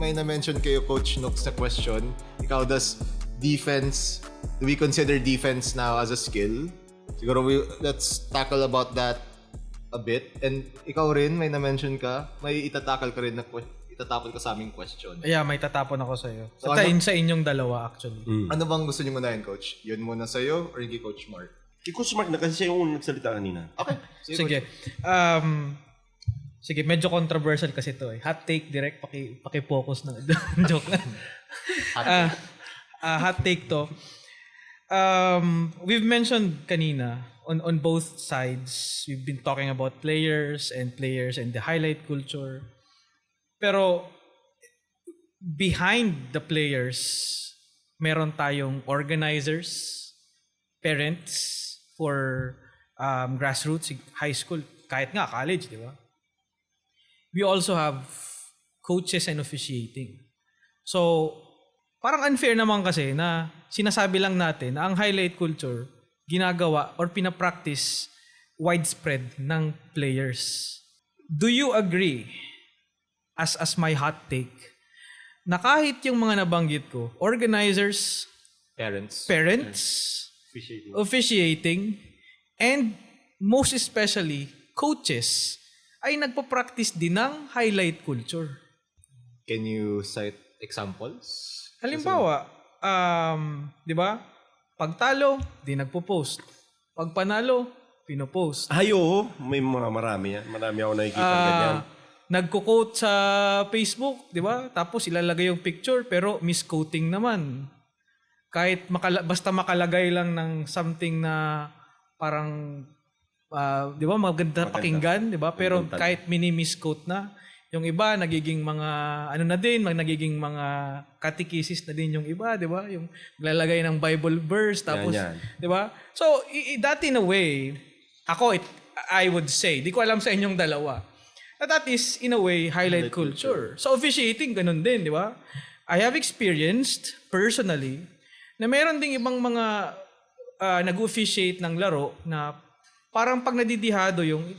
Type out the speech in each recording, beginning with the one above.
may na-mention kayo, Coach Nooks, na question. Ikaw, do we consider defense now as a skill? Siguro let's tackle about that a bit. And ikaw rin, may na-mention ka, may itatapon ka sa aming question. Yeah, may tatapon ako sa'yo. So, Sa inyong dalawa, actually. Ano bang gusto niyo munahin, Coach? Yun muna sa'yo or kay Coach Mark? Kay Coach Mark na kasi siya yung nagsalita kanina. Okay. Sige. Sige, medyo controversial kasi ito eh. Hot take direct, paki-focus na. Joke lang. Hot take to. We've mentioned kanina on both sides. We've been talking about players and the highlight culture. Pero behind the players, meron tayong organizers, parents for grassroots, high school, kahit nga college, di ba? We also have coaches and officiating. So, parang unfair naman kasi na sinasabi lang natin na ang highlight culture ginagawa or pinapractice widespread ng players. Do you agree, as my hot take, na kahit yung mga nabanggit ko, organizers, parents, officiating, and most especially, coaches, ay nagpa-practice din ng highlight culture? Can you cite examples? Halimbawa, di ba? Pagtalo, di nagpo-post. Pag panalo, pinopost. Ay, oo. May mga marami yan. Marami ako nakikita ganyan. Nagko-quote sa Facebook, di ba? Tapos ilalagay yung picture, pero misquoting naman. Kahit basta makalagay lang ng something na parang, di ba, maganda pakinggan, di ba? Pero kahit mini-misquote na, yung iba nagiging mga nagiging mga catechesis na din yung iba, 'di ba? Yung lalagay ng Bible verse tapos, 'di ba? So, that in a way, I would say, di ko alam sa inyong dalawa. That is in a way highlight culture. So, officiating ganun din, 'di ba? I have experienced personally na meron ding ibang mga nag-officiate ng laro na parang pag nadidihado yung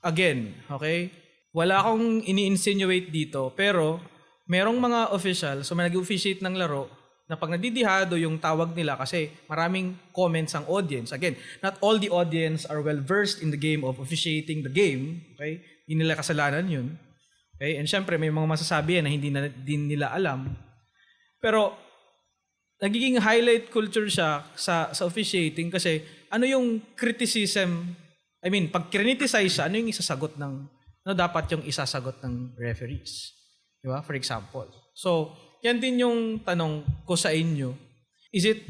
again, okay? Wala akong ini-insinuate dito, pero merong mga official, so may nag-officiate ng laro, na pag nadidihado yung tawag nila kasi maraming comments ang audience. Again, not all the audience are well-versed in the game of officiating the game. Okay? Hindi nila kasalanan yun. Okay? And syempre, may mga masasabi yan na hindi din nila alam. Pero, nagiging highlight culture siya sa officiating kasi ano yung criticism, pag criticize siya, ano yung isasagot ng dapat yung isasagot ng referees. Di ba? For example. So, yan din yung tanong ko sa inyo. Is it,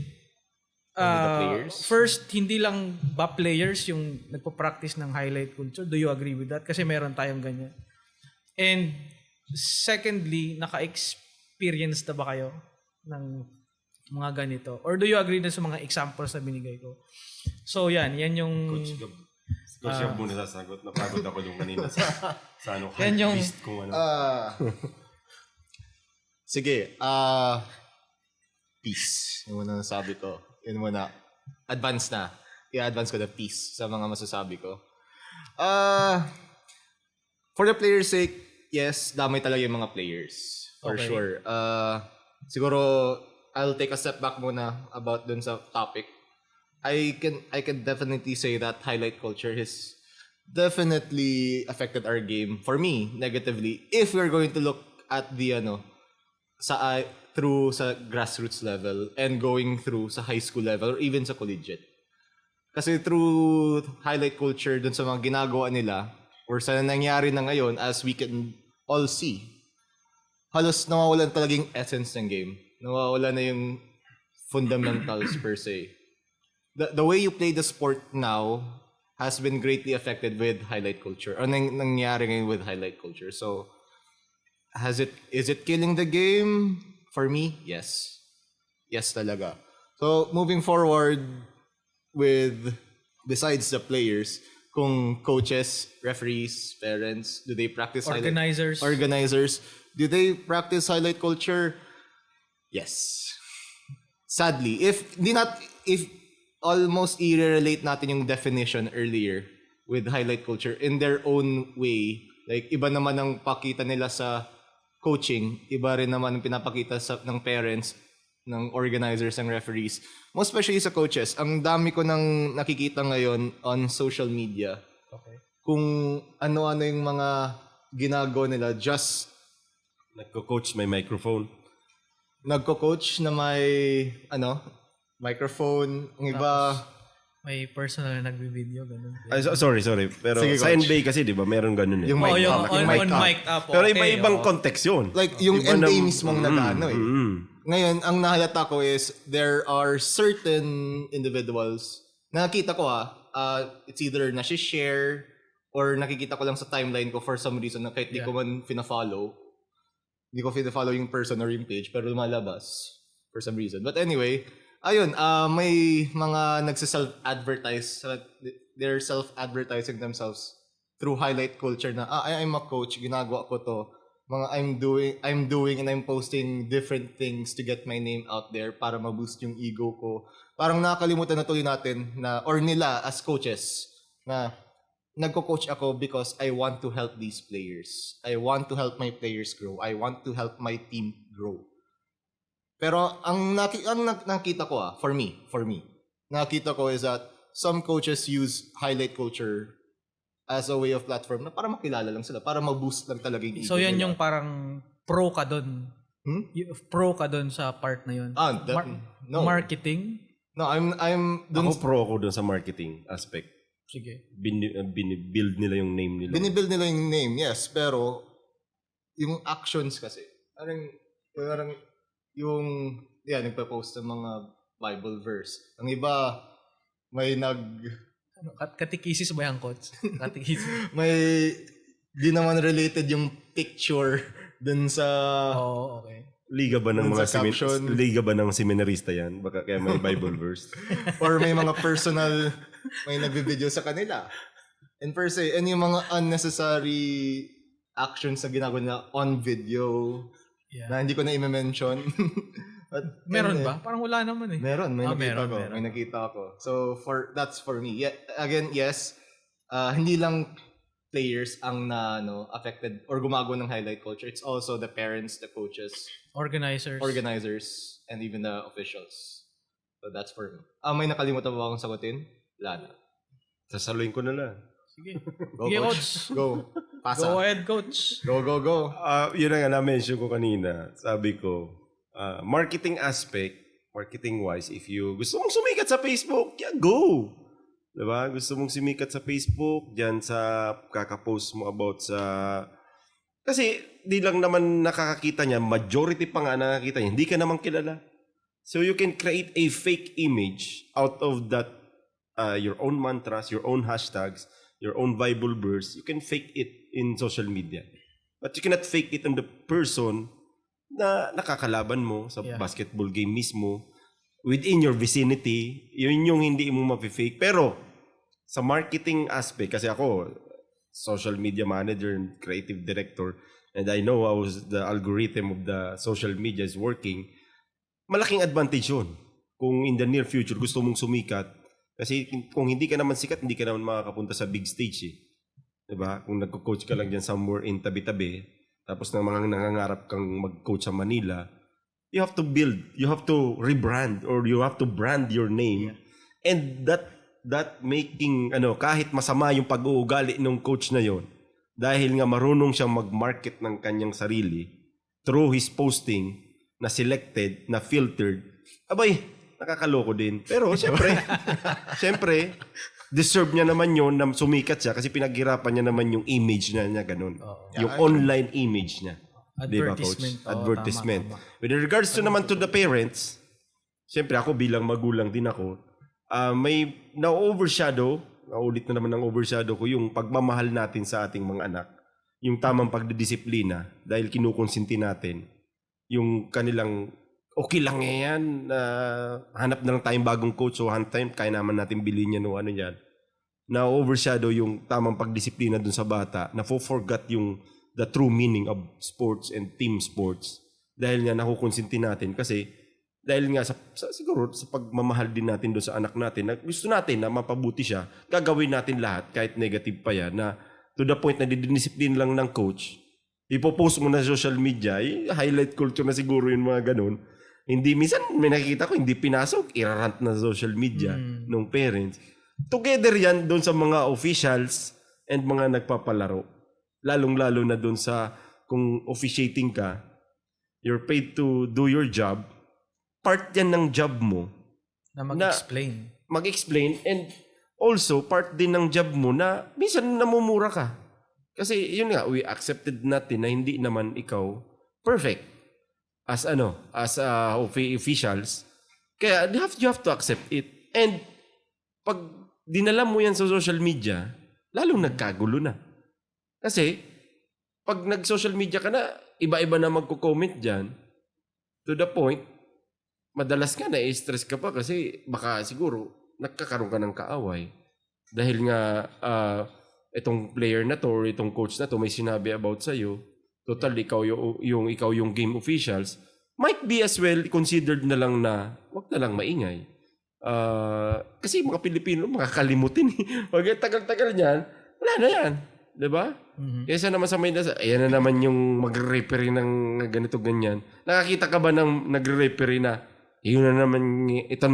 first, hindi lang ba players yung nagpo-practice ng highlight culture? Do you agree with that? Kasi meron tayong ganyan. And secondly, naka-experience na ba kayo ng mga ganito? Or do you agree na sa mga examples na binigay ko? So, yan yung... Coach Gab muna sasagot. Napagod ako yung kanina sa yan yung list kung ano. Sige. Peace. Yung muna nasabi ko. Yun muna. Advance na. I-advance ko na peace sa mga masasabi ko. For the players' sake, yes, damay talaga yung mga players. For sure. Siguro, I'll take a step back muna about dun sa topic. I can definitely say that highlight culture has definitely affected our game for me negatively if we're going to look at the through sa grassroots level and going through sa high school level or even sa collegiate. Kasi through highlight culture dun sa mga ginagawa nila or sa nangyari na ngayon, as we can all see, halos nawawalan talaga yung essence ng game. Nawawala na yung fundamentals per se. The way you play the sport now has been greatly affected with highlight culture. Or nangyari ngayon with highlight culture. So, is it killing the game? For me, yes. Yes talaga. So, moving forward with, besides the players, kung coaches, referees, parents, do they practice organizers, do they practice highlight culture? Yes. Sadly, if almost i-relate natin yung definition earlier with highlight culture in their own way. Like, iba naman ang pakita nila sa coaching, iba rin naman ang pinapakita ng parents, ng organizers, ng referees. Most especially sa coaches, ang dami ko nang nakikita ngayon on social media. Okay. Kung ano-ano yung mga ginagawa nila, just Nagko-coach, may microphone. nagko-coach na may microphone, ang iba May personal na nagbi-video, ganun. Ay, sorry. Pero Sige, sa coach. NBA kasi, di ba, meron ganun eh. yung Oh, mic yung up, on mic up. mic up. Pero okay, iba-ibang oo. context yun. Like yung Iba NBA ng- mismong nag-ano eh. Ngayon, ang nahalata ko is there are certain individuals na nakita ko it's either na-share or nakikita ko lang sa timeline ko for some reason na kahit di ko man fina-follow. Hindi ko fina-follow yung person or yung page pero lumalabas for some reason. But anyway, ayun, may mga nagsa-self-advertise. They're self-advertising themselves through highlight culture na I'm a coach, ginagawa ko to. Mga I'm doing and I'm posting different things to get my name out there para ma-boost yung ego ko. Parang nakakalimutan na tuloy natin na or nila as coaches na nagko-coach ako because I want to help these players. I want to help my players grow. I want to help my team grow. Pero ang nakita ko for me, nakita ko is that some coaches use highlight culture as a way of platform na para makilala lang sila, para ma-boost lang talaga yung ego So yan nila. yung parang pro ka doon. Pro ka doon sa part na yun. No. Marketing? No, I'm dun, Ako pro ako dun sa marketing aspect. Sige. Binibuild nila yung name nila. binibuild nila yung name, yes, pero yung actions kasi, parang yung nagpo-post ng mga Bible verse. Ang iba may Katikisis ba yan, coach? Katikisis. may di naman related yung picture dun sa Oo, okay. Liga ba ng Dun mga sa caption. liga ba ng seminarista yan? Baka kaya may Bible verse. or may mga personal may nagvi-video sa kanila. And per se, and yung mga unnecessary actions na ginagawa nila on video Yeah. na hindi ko na i-mention. But, Meron ba? Parang wala naman eh. Meron, may nakita ko. meron. May nakita ko. So, that's for me. Yeah, again, yes, hindi lang players ang affected or gumagawa ng highlight culture. It's also the parents, the coaches, organizers, and even the officials. So, that's for me. May nakalimutan ba akong sagutin? Wala na. Sasaluin ko na lang. Sige. Go, Sige, coach. Go. Pasa. Go ahead, coach. Go. Yun na nga na-mention ko kanina. Sabi ko, marketing-wise, if you gusto mong sumikat sa Facebook, go! Diba? Gusto mong sumikat sa Facebook, dyan sa kakapost mo about sa... Kasi di lang naman nakakakita niya, majority pa nga nakakita niya, hindi ka naman kilala. So you can create a fake image out of that, your own mantras, your own hashtags, your own Bible verse. You can fake it in social media. But you cannot fake it on the person na nakakalaban mo sa basketball game mismo, within your vicinity. Yun yung hindi mo mapi-fake. Pero sa marketing aspect, kasi ako, social media manager and creative director, and I know how the algorithm of the social media is working, malaking advantage yun. Kung in the near future gusto mong sumikat, kasi kung hindi ka naman sikat, hindi ka naman makakapunta sa big stage eh. Diba? Kung nagko-coach ka lang dyan somewhere in tabi-tabi, tapos nang mga nangangarap kang mag-coach sa Manila, you have to build, you have to rebrand, or you have to brand your name. And that making, kahit masama yung pag-uugali ng coach na yon, dahil nga marunong siyang mag-market ng kanyang sarili through his posting na selected, na filtered, abay, nakakaloko din. Pero syempre, deserve niya naman yon na sumikat siya kasi pinaghirapan niya naman yung image niya ganun. Yung online image niya. Diba, coach? Advertisement. Tama. With regards to naman to the parents, syempre ako bilang magulang din ako, may na-overshadow, naulit na naman ng overshadow ko yung pagmamahal natin sa ating mga anak. Yung tamang pagdidisiplina dahil kinukonsinti natin. Yung kanilang, okay lang yan, hanap na lang tayong bagong coach o hanap time, kaya naman natin bilhin yan o ano yan. Na-overshadow yung tamang pagdisiplina dun sa bata, na-forgot yung the true meaning of sports and team sports. Dahil nga nakukonsinti natin kasi dahil nga siguro sa pagmamahal din natin doon sa anak natin na gusto natin na mapabuti siya, gagawin natin lahat kahit negative pa yan na to the point na didisiplin lang ng coach Ipopost mo na sa social media, highlight culture na siguro yung mga ganun. Hindi, minsan may nakikita ko, hindi pinasok, irarant na sa social media ng parents. Together yan doon sa mga officials and mga nagpapalaro. Lalong-lalo na doon sa kung officiating ka, you're paid to do your job. Part yan ng job mo. Na mag-explain. Mag-explain and also part din ng job mo na minsan namumura ka. Kasi yun nga, we accepted natin na hindi naman ikaw perfect as officials. Kaya you have to accept it. And pag dinala mo yan sa social media, lalong nagkagulo na. Kasi pag nag-social media ka na, iba-iba na magko-comment dyan, to the point, madalas ka na stress ka pa kasi baka siguro nagkakaroon ka ng kaaway. Dahil nga itong player na to or itong coach na to may sinabi about sa'yo, total ikaw yung game officials, might be as well considered na lang na wag na lang maingay. Kasi mga Pilipino, makakalimutin. Pag tagal-tagal niyan, wala na yan. Diba? Kaysa naman sa may ayan na naman yung magre-referee ng ganito ganyan. Nakakita ka ba ng nagre-referee na ito na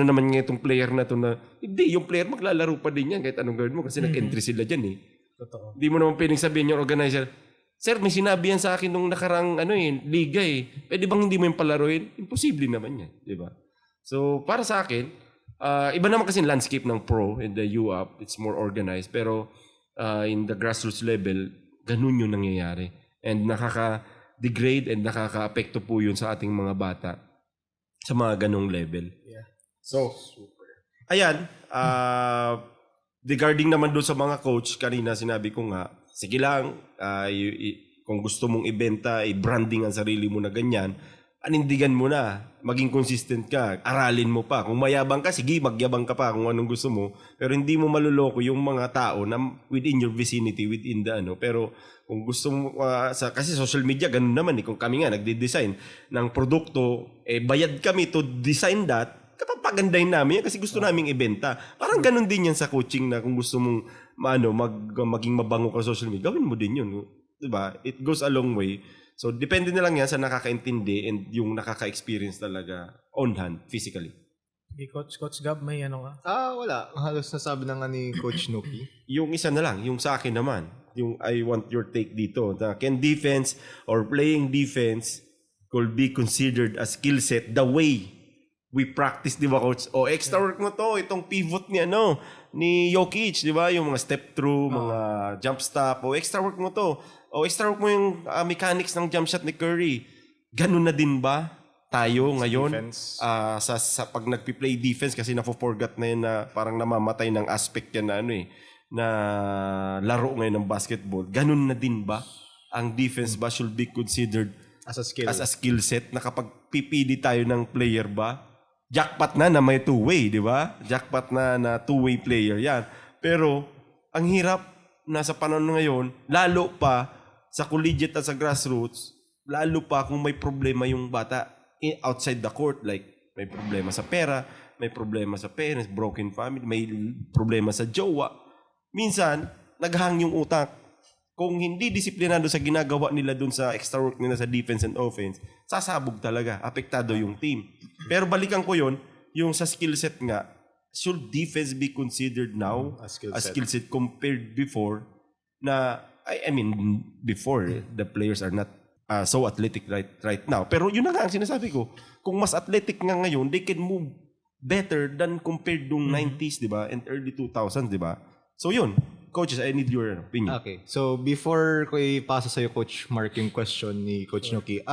naman itong player na to na hindi, yung player maglalaro pa din yan kahit anong gawin mo kasi nag-entry sila dyan eh. Totoo. Hindi mo naman pwedeng sabihin yung organizer, sir, may sinabi yan sa akin nung nakarang liga eh. Pwede bang hindi mo yung palaruin? Imposible naman yan. Diba? So, para sa akin, iba naman kasi landscape ng pro and the UAP. It's more organized. Pero in the grassroots level, ganun yung nangyayari. And nakaka-degrade and nakaka-apekto po yun sa ating mga bata sa mga ganung level. Yeah. So, ayan. Regarding naman doon sa mga coach, kanina sinabi ko nga, sige lang, kung gusto mong ibenta, i-branding ang sarili mo na ganyan, anindigan mo na, maging consistent ka, aralin mo pa. Kung mayabang ka, sige, magyabang ka pa kung anong gusto mo. Pero hindi mo maluloko yung mga tao na within your vicinity, within the Pero kung gusto mo, kasi social media, ganun naman eh. Kung kami nga nagde-design ng produkto, bayad kami to design that, kapapagandahin namin yan kasi gusto naming ibenta. Parang ganun din yan sa coaching na kung gusto mong maging mabango ka sa social media, gawin mo din yun. Diba? It goes a long way. So, depende na lang yan sa nakakaintindi and yung nakaka-experience talaga on hand, physically. Okay, Coach Gab, may ano ka? Wala. Halos nasabi na nga ni Coach Nuki. Yung isa na lang, yung sa akin naman, yung I want your take dito, na can defense or playing defense could be considered a skill set the way we practice, di ba, Coach? O, extra work mo to, itong pivot ni Jokic, di ba? Yung mga step through, mga jump stop, o extra work mo to. O, extra work mo yung mechanics ng jump shot ni Curry. Ganun na din ba tayo ngayon sa pag nagpi-play defense kasi na-forgot na yun na parang namamatay ng aspect yan na na laro ngayon ng basketball. Ganun na din ba ang defense ba should be considered As a skill. as a skill set na kapag pipili tayo ng player ba, jackpot na may two-way, di ba? Jackpot na two-way player yan. Pero ang hirap na sa panahon ngayon, lalo pa sa collegiate at sa grassroots, lalo pa kung may problema yung bata outside the court, like may problema sa pera, may problema sa parents, broken family, may problema sa jowa. Minsan, naghang yung utak. Kung hindi disiplinado sa ginagawa nila dun sa extra work nila sa defense and offense, sasabog talaga, apektado yung team. Pero balikan ko yon, yung sa skill set nga, should defense be considered now A skill as set. skill set compared before na, I mean, before the players are not so athletic right now. Pero yun na nga ang sinasabi ko. Kung mas athletic nga ngayon, they can move better than compared nung 90s, di ba? And early 2000s, di ba? So yun, coaches, I need your opinion. Okay. So, before ko ipasa sa'yo, Coach Mark, yung question ni Coach Nuki,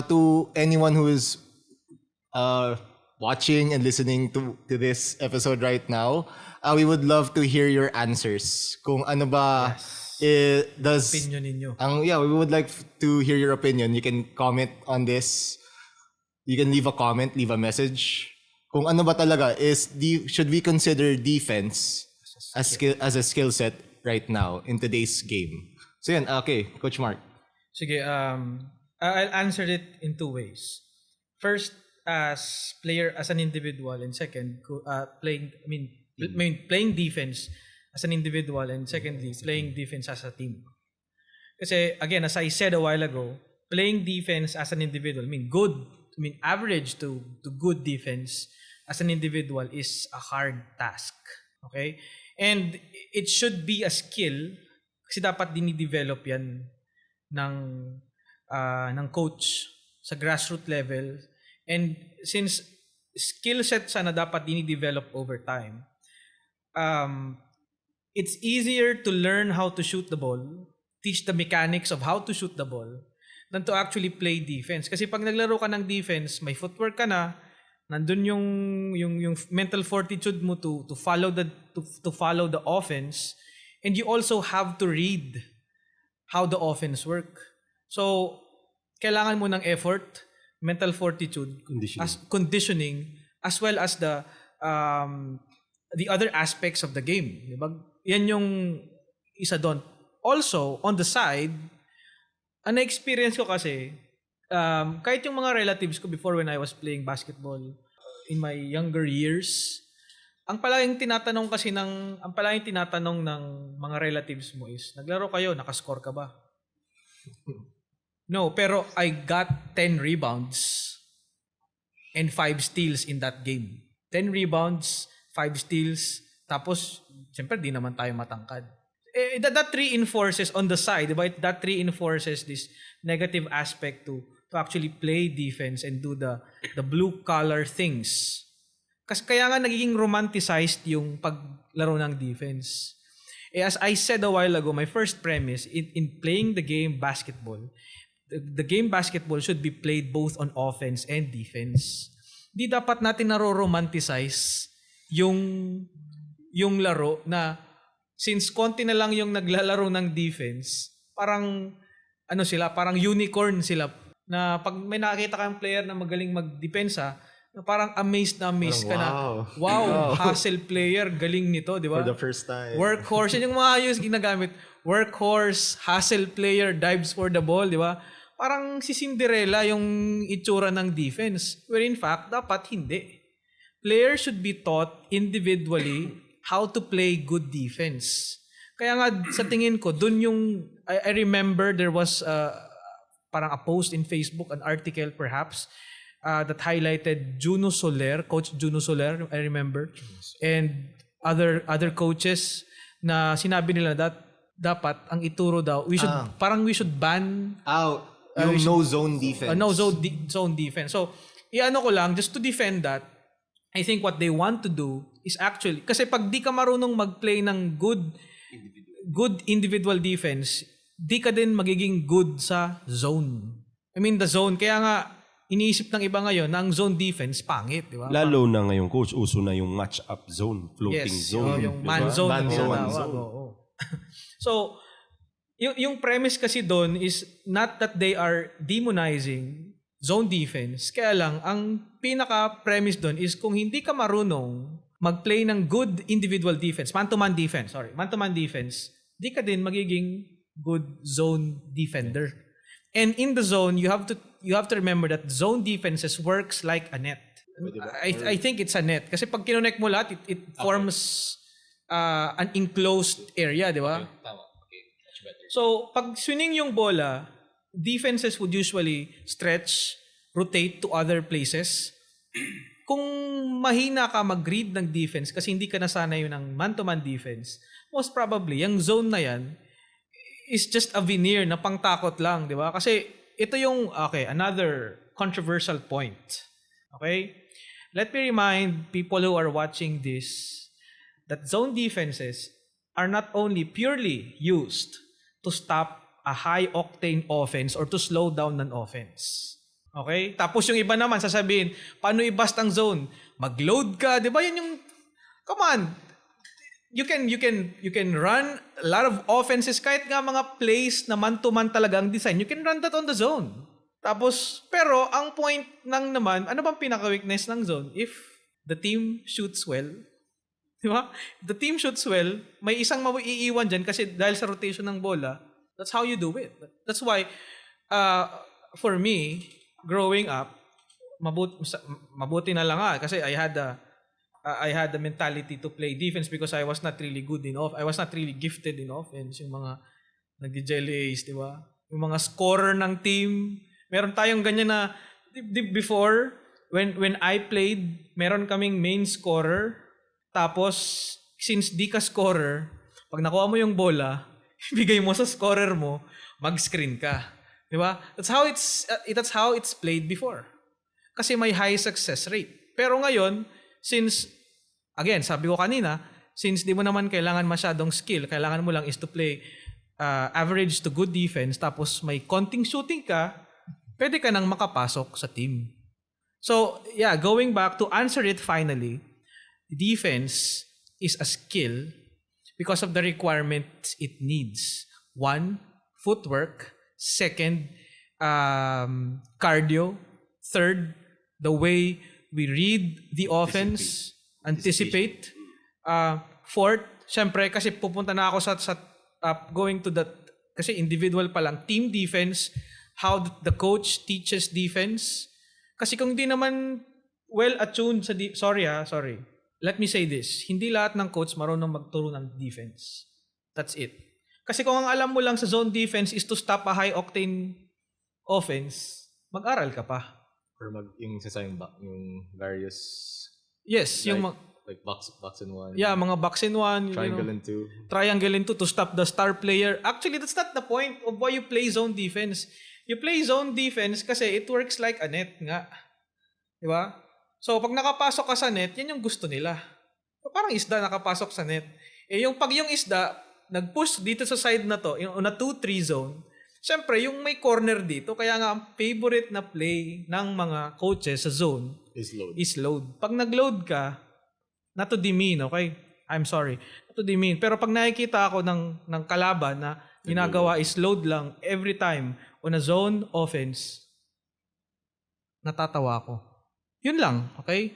to anyone who is watching and listening to this episode right now, we would love to hear your answers. Kung ano ba does Opinion ninyo. we would like to hear your opinion. You can comment on this. You can leave a comment, leave a message. Kung ano ba talaga should we consider defense as a skill set right now in today's game? So yan, okay, Coach Mark. Sige, I'll answer it in two ways. First, as an individual, and second, playing defense as an individual, and secondly, playing defense as a team. Kasi again, as I said a while ago, playing defense as an individual, average to good defense as an individual is a hard task. Okay? And it should be a skill kasi dapat dinidevelop yan ng coach sa grassroots level. And since skill set sana dapat dinidevelop over time, it's easier to learn how to shoot the ball, teach the mechanics of how to shoot the ball, than to actually play defense. Kasi pag naglaro ka ng defense, may footwork ka na, nandun yung mental fortitude mo to follow the offense, and you also have to read how the offense work. So kailangan mo ng effort, mental fortitude, conditioning, as well as the other aspects of the game. Diba? Yan yung isa doon. Also, on the side, ang na-experience ko kasi, kahit yung mga relatives ko before when I was playing basketball in my younger years, ang palaging tinatanong ng mga relatives mo is, naglaro kayo, nakascore ka ba? No, pero I got 10 rebounds and 5 steals in that game. 10 rebounds, 5 steals, tapos, siyempre, di naman tayo matangkad. That reinforces on the side, diba? That reinforces this negative aspect to actually play defense and do the blue collar things. Kasi kaya nga nagiging romanticized yung paglaro ng defense. As I said a while ago, my first premise in playing the game basketball, the game basketball should be played both on offense and defense. Di dapat natin naro-romanticize yung laro na since konti na lang yung naglalaro ng defense, parang parang unicorn sila na pag may nakita kang player na magaling magdepensa, parang amazed ka na. Wow, hustle player, galing nito, di ba? For the first time. Workhorse, yun yung mga ayos ginagamit. Workhorse, hustle player, dives for the ball, di ba? Parang si Cinderella yung itsura ng defense. Where in fact, dapat hindi. Players should be taught individually how to play good defense. Kaya nga sa tingin ko, dun yung I remember there was parang a post in Facebook, an article perhaps that highlighted Coach Juno Soler, I remember, and other coaches na sinabi nila that dapat ang ituro daw we should ban yung no zone defense. Zone defense. So, iano ko lang just to defend that. I think what they want to do is actually, kasi pag di ka marunong mag-play ng good individual defense, di ka din magiging good sa zone. The zone, kaya nga, iniisip ng iba ngayon na ang zone defense, pangit, di ba? Lalo na ngayon, coach, uso na yung match-up zone, floating zone. Yung man zone. Man zone. So, yung premise kasi doon is not that they are demonizing zone defense. Kaya lang, ang pinaka-premise doon is kung hindi ka marunong mag-play ng good individual defense, man-to-man defense, di ka din magiging good zone defender. And in the zone, you have to remember that zone defenses works like a net. I think it's a net. Kasi pag kinonect mo lahat, it forms an enclosed area, di ba? Tama. Okay. Much better. So, pag swinging yung bola, defenses would usually stretch, rotate to other places. Kung mahina ka mag-read ng defense kasi hindi ka nasanay ng man-to-man defense, most probably, yung zone na yan is just a veneer na pangtakot lang, di ba? Kasi ito yung, another controversial point. Okay? Let me remind people who are watching this that zone defenses are not only purely used to stop a high-octane offense or to slow down an offense. Okay? Tapos yung iba naman sasabihin, paano i-bust ang zone? Mag-load ka, 'di ba? Yan yung come on. You can run a lot of offenses kahit nga mga plays na man-to-man talaga ang design. You can run that on the zone. Tapos pero ang point nang naman, ano bang pinaka-weakness ng zone? If the team shoots well, 'di ba? If the team shoots well, may isang maiiwan diyan kasi dahil sa rotation ng bola. That's how you do it. That's why, for me, growing up, mabuti na lang kasi I had the mentality to play defense because I was not really good enough. I was not really gifted in offense. Yung mga nag-jelly Ace, di ba? Yung mga scorer ng team. Meron tayong ganyan na, before, when I played, meron kaming main scorer. Tapos, since di ka scorer, pag nakuha mo yung bola, ibigay mo sa scorer mo, mag-screen ka. Di ba? That's how it's played before. Kasi may high success rate. Pero ngayon, since, again, sabi ko kanina, since di mo naman kailangan masyadong skill, kailangan mo lang is to play average to good defense, tapos may konting shooting ka, pwede ka nang makapasok sa team. So, yeah, going back to answer it finally, defense is a skill because of the requirements it needs. 1, footwork. 2, cardio. 3, the way we read the offense, anticipate. 4, syempre, kasi pupunta na ako sa going to that, kasi individual pa lang, team defense, how the coach teaches defense. Kasi kung di naman well-attuned sa sorry. Let me say this. Hindi lahat ng coach marunong magturo ng defense. That's it. Kasi kung ang alam mo lang sa zone defense is to stop a high-octane offense, mag-aral ka pa. Or yung sasayang yung various... Yes, like, yung like box and one. yeah, mga box and one. Triangle and two. Triangle and two to stop the star player. Actually, that's not the point of why you play zone defense. You play zone defense kasi it works like a net nga. Di ba? So, pag nakapasok ka sa net, yan yung gusto nila. Parang isda nakapasok sa net. Pag yung isda, nag-push dito sa side na to, yung na 2-3 zone, syempre, yung may corner dito, kaya nga ang favorite na play ng mga coaches sa zone is load. Pag nag-load ka, not to demean, okay? I'm sorry. Not to demean. Pero pag nakikita ako ng kalaban na ginagawa is load lang every time on a zone offense, natatawa ako. Yun lang, okay?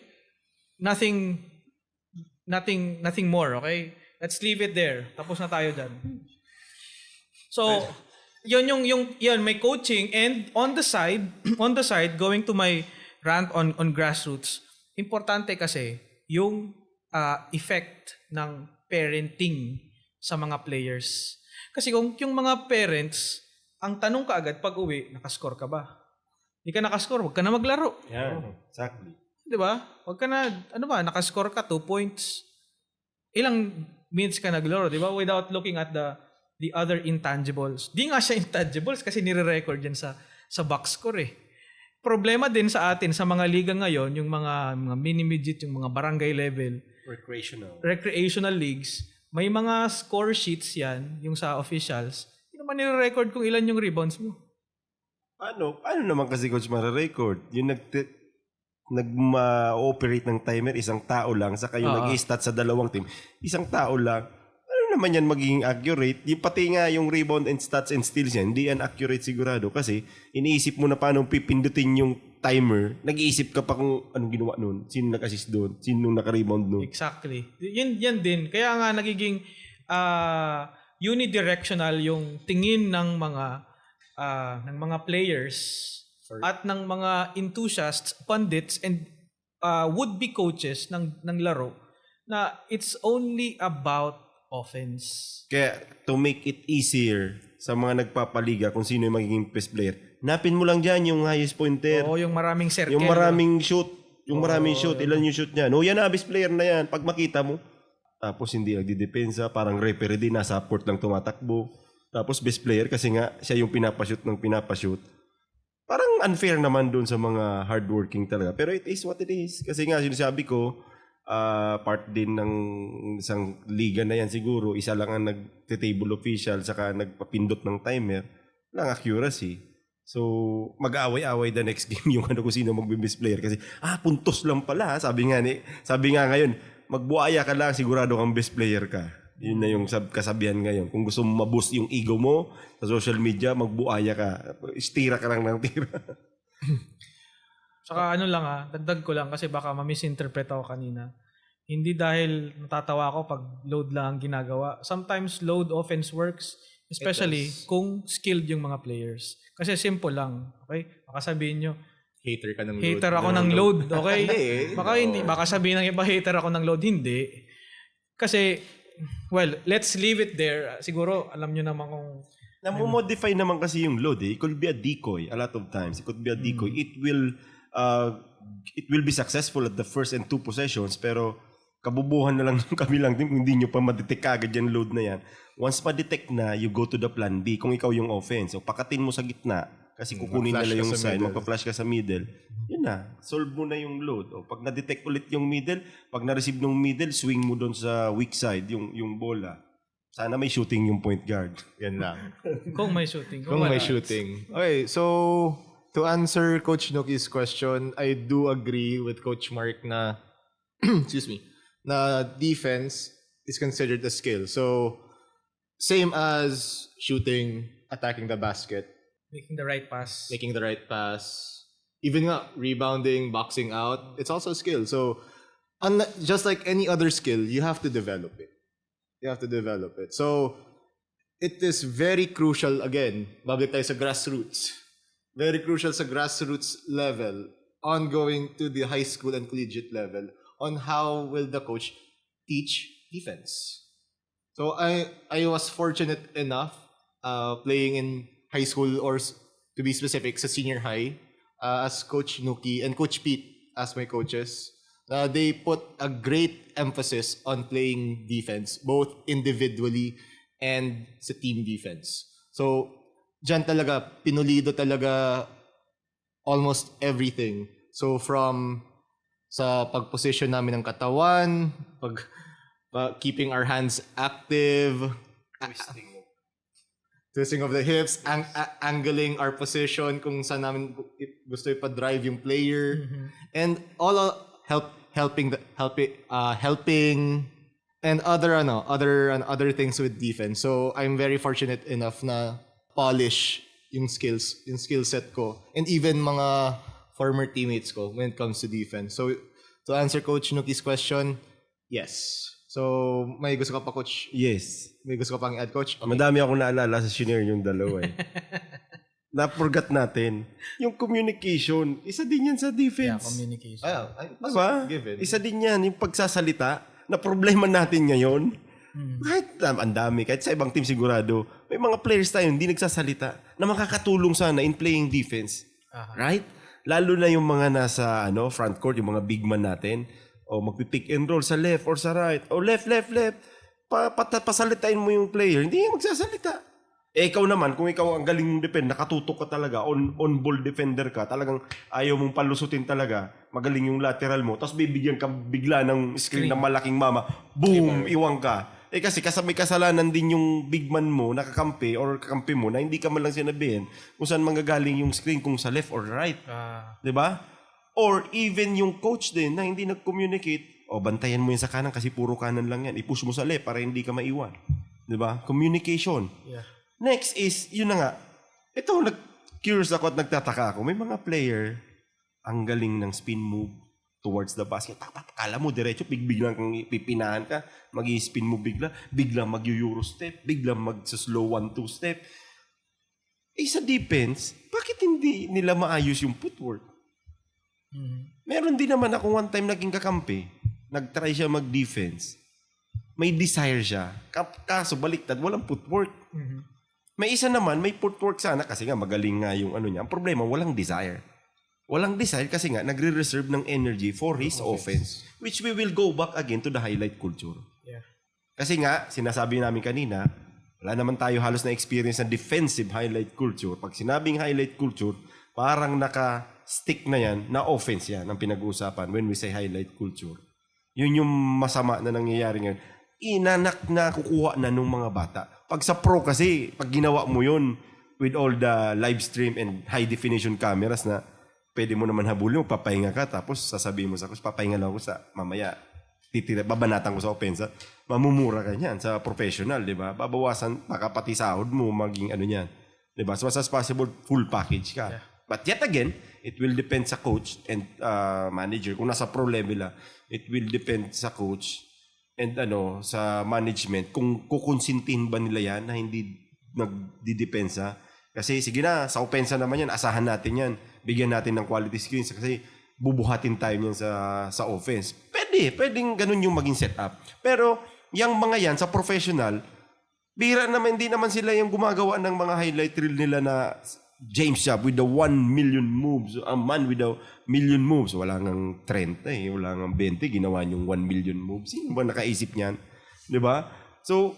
Nothing more, okay? Let's leave it there. Tapos na tayo dyan. So, yun may coaching, and on the side going to my rant on grassroots, importante kasi yung effect ng parenting sa mga players. Kasi kung yung mga parents, ang tanong ka agad pag uwi, nakascore ka ba? Hindi ka nakascore, wag ka na maglaro. Yeah, exactly. Di ba? Wag ka na, nakascore ka 2 points. Ilang minutes ka naglaro, di ba? Without looking at the other intangibles. Di nga siya intangibles kasi nire-record yan sa box score eh. Problema din sa atin sa mga liga ngayon, yung mga mini-midget, yung mga barangay level, recreational leagues, may mga score sheets yan, yung sa officials. Hindi naman nire-record kung ilan yung rebounds mo. Paano naman kasi coach mara-record? Yung nag-operate ng timer, isang tao lang, saka yung nag-stat sa dalawang team, isang tao lang. Ano naman yan magiging accurate? Yung pati nga yung rebound and stats and steals yan, hindi yan accurate sigurado kasi iniisip mo na paano pipindutin yung timer, nag-iisip ka pa kung anong ginawa nun, sino nag-assist doon, sino naka-rebound doon. Exactly. Yan din. Kaya nga nagiging unidirectional yung tingin ng mga players at ng mga enthusiasts, pundits, and would-be coaches ng laro na it's only about offense. Kaya to make it easier sa mga nagpapaliga kung sino yung magiging best player, napin mo lang dyan yung highest pointer. Oo, yung maraming circle. Yung maraming shoot. Ilan yung shoot niya. No, yan na, best player na yan. Pag makita mo, tapos hindi nagdidepensa, parang referee din, nasa port lang tumatakbo. Tapos best player kasi nga siya yung pinapashoot. Parang unfair naman doon sa mga hardworking talaga. Pero it is what it is. Kasi nga, sinasabi ko, part din ng isang liga na yan siguro, isa lang ang nag-table official saka nagpapindot ng timer, lang accuracy. So, mag-aaway-aaway the next game yung kung sino magbe-best player. Kasi, puntos lang pala. Sabi nga ngayon, magbuaya ka lang, sigurado kang best player ka. Yun na yung kasabihan ngayon. Kung gusto mo ma-boost yung ego mo sa social media, magbuaya ka. Istira ka lang ng tira. Saka dagdag ko lang kasi baka ma-misinterpret ako kanina. Hindi dahil natatawa ako pag load lang ang ginagawa. Sometimes load offense works, especially kung skilled yung mga players. Kasi simple lang, okay? Baka sabihin nyo, Hater ka ng load. hater ako ng load, okay? Hindi. Baka sabihin ng iba, hater ako ng load. Hindi. Kasi, well, let's leave it there. Siguro, alam nyo naman kung Namomodify naman kasi yung load eh. It could be a decoy a lot of times. It could be a decoy. It will be successful at the first and 2 possessions pero kabubuhan na lang ng kabilang team kung hindi nyo pa ma-detect agad yung load na yan. Once ma-detect na, you go to the plan B kung ikaw yung offense. So pakatin mo sa gitna kasi kukunin mag-flash nila ka yung sa side, middle. magpa-flash ka sa middle. Yun na, solve mo na yung load. O pag na-detect ulit yung middle, pag na-receive ng middle, swing mo doon sa weak side, yung bola. Sana may shooting yung point guard. Yan lang. Kung may shooting. Kung may wala. shooting. Okay, so to answer Coach Nuki's question, I do agree with Coach Mark na excuse me, na defense is considered a skill. So same as shooting, attacking the basket, Making the right pass. making the right pass, even nga rebounding, boxing out, it's also a skill. So just like any other skill, you have to develop it. You have to develop it. So it is very crucial, again, babalik tayo sa grassroots. Very crucial sa grassroots level, ongoing to the high school and collegiate level, on how will the coach teach defense. So I was fortunate enough playing in high school, or to be specific, sa senior high, as Coach Nuki and Coach Pete as my coaches. They put a great emphasis on playing defense, both individually and sa team defense. So, dyan talaga, pinulido talaga almost everything. So, from sa pag-position namin ng katawan, keeping our hands active, twisting of the hips, angling our position kung saan namin gusto ipa-drive yung player, and all helping and other things with defense. So I'm very fortunate enough na polish yung skill set ko, and even mga former teammates ko when it comes to defense. So to answer Coach Nuki's question, yes. So may gusto ka pa, Coach? Yes. May gusto ka pang i-add, Coach? Okay. Madami akong naalala sa senior yung dalawa eh. Na-forgot natin. Yung communication, isa din yan sa Yeah, defense. communication. Diba? Given. Isa din yan, yung pagsasalita na problema natin ngayon. Kahit ang dami, kahit sa ibang team sigurado, may mga players tayo hindi nagsasalita na makakatulong sana in playing defense. Right? Lalo na yung mga nasa front court, yung mga big man natin, o magpipick and roll sa left or sa right, o left. Pasalitain mo yung player, hindi yan magsasalita. Eh ikaw naman, kung ikaw ang galing mong defend, nakatutok ka talaga, on-ball defender ka, talagang ayaw mong palusutin talaga, magaling yung lateral mo, tapos bibigyan ka bigla ng screen ng malaking mama, boom, iwang ka. Eh kasi may kasalanan din yung big man mo, nakakampi or kakampi mo, na hindi ka man lang sinabihin kung saan manggagaling yung screen, kung sa left or right. Diba? Or even yung coach din na hindi nag-communicate, bantayan mo yan sa kanan kasi puro kanan lang yan. I-push mo sa left para hindi ka maiwan. Diba? Communication. Yeah. Next is, yun na nga. Ito, curious ako at nagtataka ako. May mga player, ang galing ng spin move towards the basket. Kala mo, diretso, biglang kang pipinahan ka, mag-i-spin mo biglang mag-euro step, biglang mag-slow 1-2 step. Eh, sa defense, bakit hindi nila maayos yung footwork? Meron din naman ako one time naging kakampi. Nag-try siya mag-defense. May desire siya. Kaso baliktad, walang footwork. May isa naman, may footwork sana kasi nga magaling nga yung niya. Ang problema, walang desire. Walang desire kasi nga nagre-reserve ng energy for his offense. Which we will go back again to the highlight culture. Yeah. Kasi nga, sinasabi namin kanina, wala naman tayo halos na experience ng defensive highlight culture. Pag sinabing highlight culture, parang naka-stick na yan, na offense yan ang pinag-uusapan when we say highlight culture. Yun yung masama na nangyayari ngayon. Inanak na kukuha na nung mga bata. Pag sa pro kasi, pag ginawa mo yun with all the live stream and high definition cameras na pwede mo naman habulin, papahinga ka, tapos sasabihin mo sa coach, papahinga lang ako sa mamaya, babanatan ko sa offense. Mamumura ka niyan sa professional, di ba? Babawasan, baka pati sahod mo maging niyan. Di ba? So as possible, full package ka. Yeah. But yet again, it will depend sa coach and manager. Kung nasa pro level it will depend sa coach and sa management kung kukonsintihin ba nila yan na hindi nagdidepensa. Kasi sige na, sa opensa naman yan, asahan natin yan. Bigyan natin ng quality screens kasi bubuhatin tayo yan sa offense. Pwedeng ganun yung maging setup. Pero yung mga yan sa professional, Bira naman, hindi naman sila yung gumagawa ng mga highlight reel nila na James Yap with the 1 million moves, a man with the million moves. Wala ngang 30 wala ngang 20, ginawa yung 1 million moves. Sino ba nakaisip niyan? Di ba? So,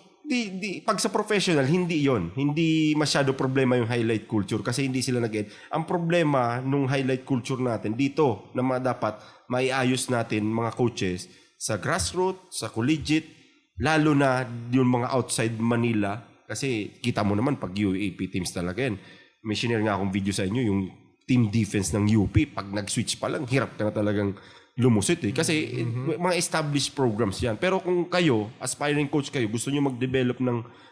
pag sa professional, hindi yon. Hindi masyado problema yung highlight culture kasi hindi sila nag-end. Ang problema nung highlight culture natin dito na dapat maiayos natin mga coaches sa grassroots, sa collegiate, lalo na yung mga outside Manila kasi kita mo naman pag UAP teams talaga yan. May share nga akong video sa inyo yung team defense ng UP. Pag nag-switch pa lang, hirap ka na talagang lumusit Kasi mga established programs yan. Pero kung kayo, aspiring coach kayo, gusto nyo mag-develop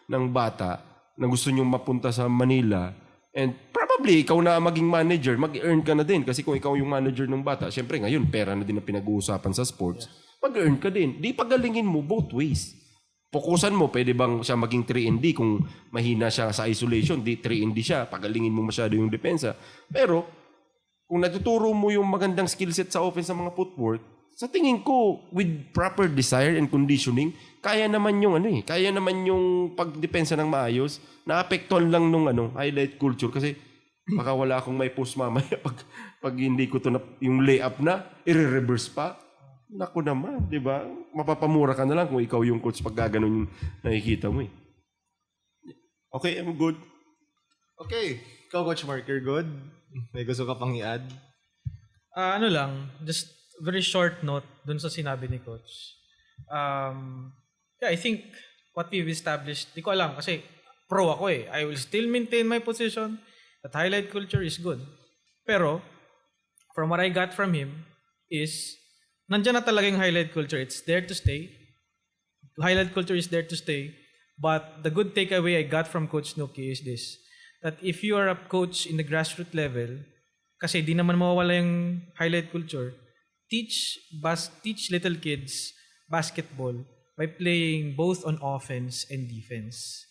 ng bata na gusto nyo mapunta sa Manila, and probably ikaw na maging manager, mag-earn ka na din. Kasi kung ikaw yung manager ng bata, syempre ngayon, pera na din ang pinag-uusapan sa sports. Mag-earn ka din. Di pagalingin mo both ways. Fokusan mo, pwede bang siya maging 3-and-D kung mahina siya sa isolation, di 3-and-D siya, pagalingin mo masyado yung depensa. Pero, kung natuturo mo yung magandang skill set sa offense sa mga footwork, sa tingin ko, with proper desire and conditioning, kaya naman yung kaya naman yung pagdepensa ng maayos, naapektuhan lang nung highlight culture kasi baka wala akong may post mamaya pag hindi ko to yung layup na, i-reverse pa. Naku naman, di ba? Mapapamura ka na lang kung ikaw yung coach pag gano'n yung nakikita mo Okay, I'm good. Okay. Ikaw, Coach Mark, you're good? May gusto ka pang i-add? Ano lang, just very short note dun sa sinabi ni Coach. Yeah, I think what we've established, di ko alam kasi pro ako I will still maintain my position that highlight culture is good. Pero, from what I got from him is, nandiyan na talaga yung highlight culture. It's there to stay. Highlight culture is there to stay. But the good takeaway I got from Coach Nuki is this, that if you are a coach in the grassroots level, kasi di naman mawawala yung highlight culture, teach little kids basketball by playing both on offense and defense.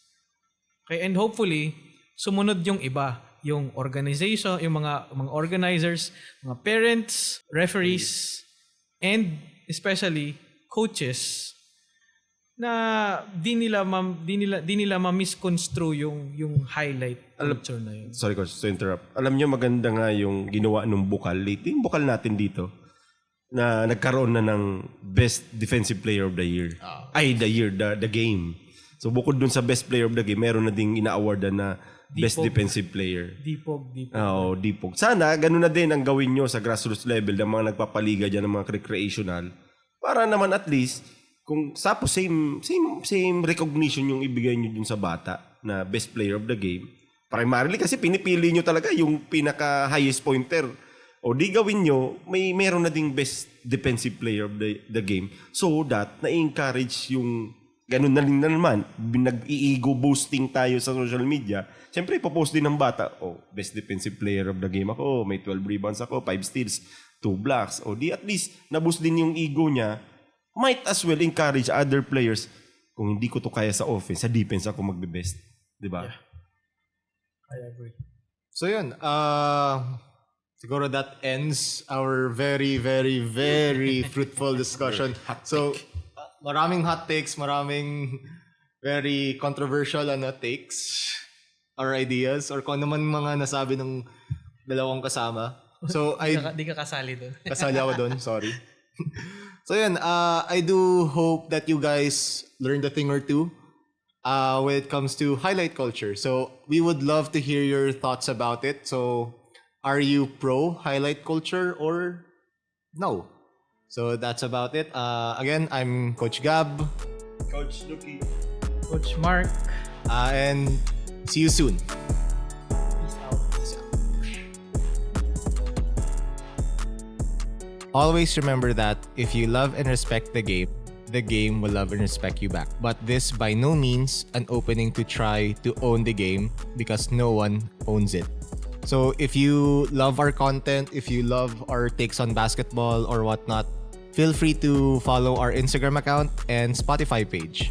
Okay, and hopefully, sumunod yung iba, yung organization, yung mga organizers, mga parents, referees, and especially coaches na di nila ma-misconstrue yung highlight culture na yun. Sorry coach, to interrupt. Alam niyo maganda nga yung ginawa nung Bukal. Yung Bukal natin dito na nagkaroon na ng Best Defensive Player of the Year. The game. So bukod dun sa Best Player of the Game, meron na ding ina-awardan na Best Defensive Player. Dipog. Oo, Dipog. Sana ganun na din ang gawin nyo sa grassroots level ng mga nagpapaliga dyan ng mga recreational para naman at least kung same recognition yung ibigay nyo dun sa bata na Best Player of the Game. Primarily kasi pinipili nyo talaga yung pinaka-highest pointer. O di gawin nyo, meron na ding Best Defensive Player of the Game so that na-encourage yung ganun na rin na naman, nag-i-ego boosting tayo sa social media. Siyempre, ipopost din ng bata, best defensive player of the game ako, may 12 rebounds ako, 5 steals, 2 blocks. O di at least, naboost din yung ego niya, might as well encourage other players, kung hindi ko to kaya sa offense, sa defense ako magbe-best. Diba? Yeah. I agree. So yun, siguro that ends our very, very, very fruitful discussion. So, maraming hot takes, maraming very controversial takes or ideas or kung ano man mga nasabi ng dalawang kasama. So, Di ka kasali doon. kasali ako doon, sorry. So yun, I do hope that you guys learned a thing or two when it comes to highlight culture. So we would love to hear your thoughts about it. So are you pro highlight culture or no? So that's about it. Again, I'm Coach Gab. Coach Nuki. Coach Mark. And see you soon. Peace out. Always remember that if you love and respect the game will love and respect you back. But this by no means an opening to try to own the game because no one owns it. So if you love our content, if you love our takes on basketball or whatnot, feel free to follow our Instagram account and Spotify page.